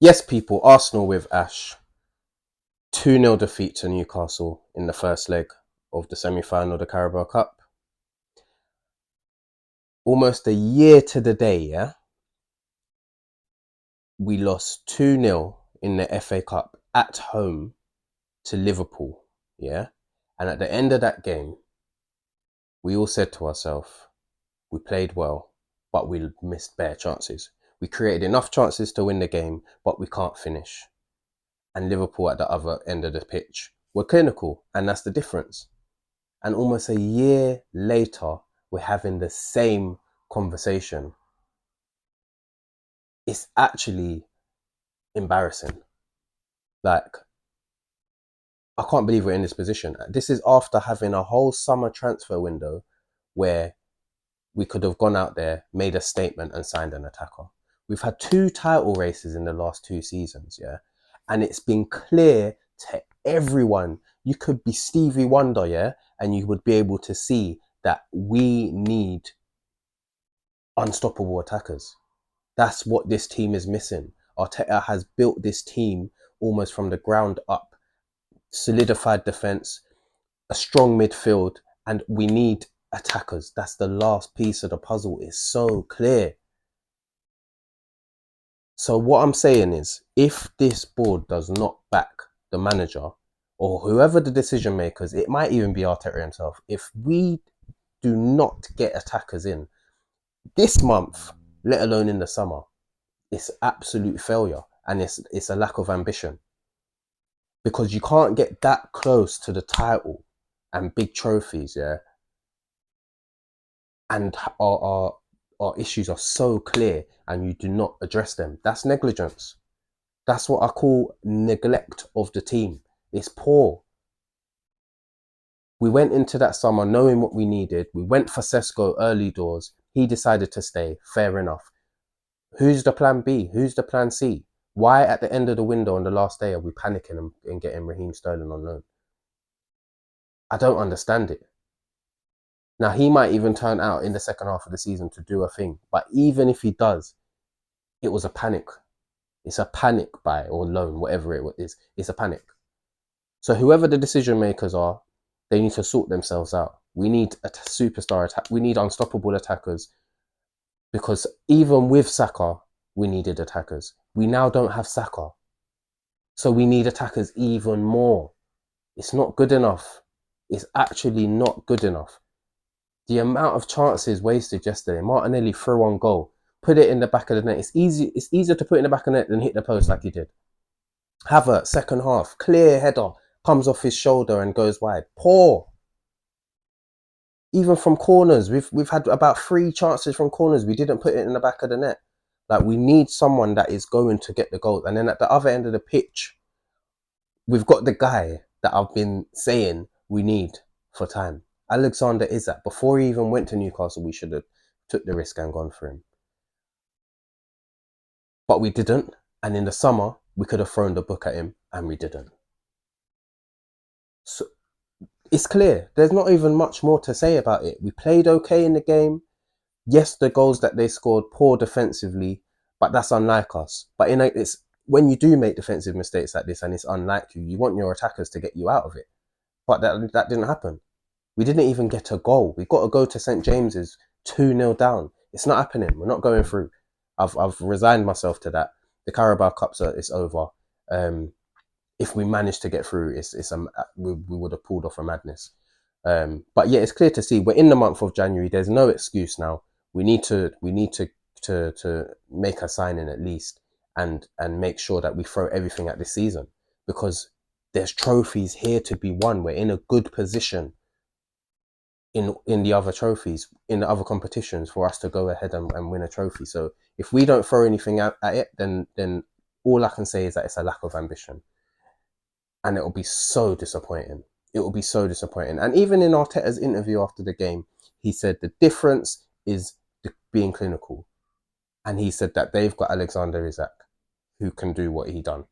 Yes, people, Arsenal with Ash. 2-0 defeat to Newcastle in the first leg of the semi-final of the Carabao Cup. Almost a year to the day, yeah? We lost 2-0 in the FA Cup at home to Liverpool, yeah? And at the end of that game, we all said to ourselves, we played well, but we missed bare chances. We created enough chances to win the game, but we can't finish. And Liverpool at the other end of the pitch were clinical, and that's the difference. And almost a year later, we're having the same conversation. It's actually embarrassing. Like, I can't believe we're in this position. This is after having a whole summer transfer window where we could have gone out there, made a statement and signed an attacker. We've had 2 title races in the last 2 seasons, yeah? And it's been clear to everyone. You could be Stevie Wonder, yeah? And you would be able to see that we need unstoppable attackers. That's what this team is missing. Arteta has built this team almost from the ground up, solidified defense, a strong midfield, and we need attackers. That's the last piece of the puzzle. It's so clear. So what I'm saying is, if this board does not back the manager or whoever the decision makers, it might even be Arteta himself, if we do not get attackers in this month, let alone in the summer, it's absolute failure, and it's a lack of ambition, because you can't get that close to the title and big trophies, yeah, and our issues are so clear and you do not address them. That's negligence. That's what I call neglect of the team. It's poor. We went into that summer knowing what we needed. We went for Sesko early doors. He decided to stay. Fair enough. Who's the plan B? Who's the plan C? Why at the end of the window on the last day are we panicking and getting Raheem Sterling on loan? I don't understand it. Now, he might even turn out in the second half of the season to do a thing. But even if he does, it was a panic. It's a panic buy or loan, whatever it is. It's a panic. So whoever the decision makers are, they need to sort themselves out. We need a superstar attack. We need unstoppable attackers, because even with Saka, we needed attackers. We now don't have Saka. So we need attackers even more. It's not good enough. It's actually not good enough. The amount of chances wasted yesterday. Martinelli threw on goal, put it in the back of the net. It's easier to put it in the back of the net than hit the post like he did. Havertz, second half, clear header, comes off his shoulder and goes wide. Poor. Even from corners, we've had about 3 chances from corners. We didn't put it in the back of the net. Like, we need someone that is going to get the goals. And then at the other end of the pitch, we've got the guy that I've been saying we need for time. Alexander Isak. Before he even went to Newcastle, we should have took the risk and gone for him. But we didn't. And in the summer, we could have thrown the book at him, and we didn't. So it's clear. There's not even much more to say about it. We played okay in the game. Yes, the goals that they scored, poor defensively, but that's unlike us. But it's when you do make defensive mistakes like this and it's unlike you, you want your attackers to get you out of it. But that didn't happen. We didn't even get a goal. We got to go to St. James's 2-0 down. It's not happening. We're not going through. I've resigned myself to that. The Carabao Cup, it's over. If we manage to get through, we would have pulled off a madness. But yeah, it's clear to see we're in the month of January. There's no excuse now. We need to make a signing at least, and make sure that we throw everything at this season, because there's trophies here to be won. We're in a good position in the other trophies, in the other competitions, for us to go ahead and win a trophy. So if we don't throw anything at it, then all I can say is that it's a lack of ambition, and it will be so disappointing. It will be so disappointing. And even in Arteta's interview after the game, he said the difference is being clinical, and he said that they've got Alexander Isak, who can do what he done.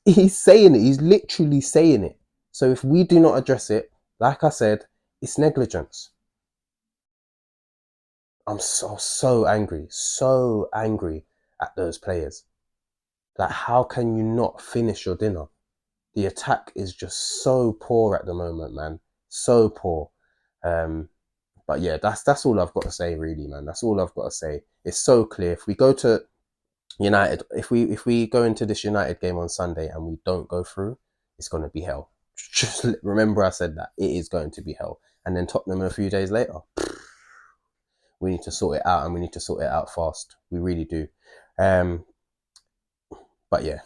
He's saying it. He's literally saying it. So if we do not address it, like I said, it's negligence. I'm so angry at those players. Like, how can you not finish your dinner? The attack is just so poor at the moment, man. So poor. Um, but yeah, that's all I've got to say, really, man. That's all I've got to say. It's so clear. If we go to United, if we go into this United game on Sunday and we don't go through, it's gonna be hell. Just remember, I said that it is going to be hell. And then Tottenham a few days later, we need to sort it out, and we need to sort it out fast. We really do. Um, but yeah,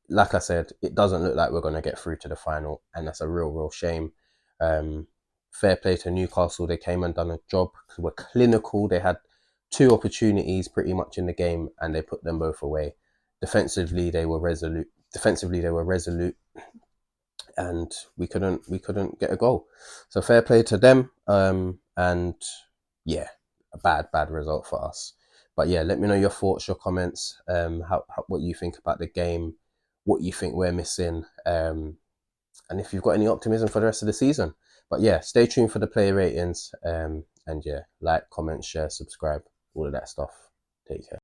like I said, it doesn't look like we're going to get through to the final, and that's a real shame. Um, Fair play to Newcastle. They came and done a job. They were clinical. They had two opportunities pretty much in the game, and they put them both away. Defensively, they were resolute. And we couldn't get a goal. So fair play to them. And yeah, a bad result for us. But yeah, let me know your thoughts, your comments, what you think about the game, what you think we're missing, and if you've got any optimism for the rest of the season. But yeah, stay tuned for the player ratings, and yeah, like, comment, share, subscribe, all of that stuff. Take care.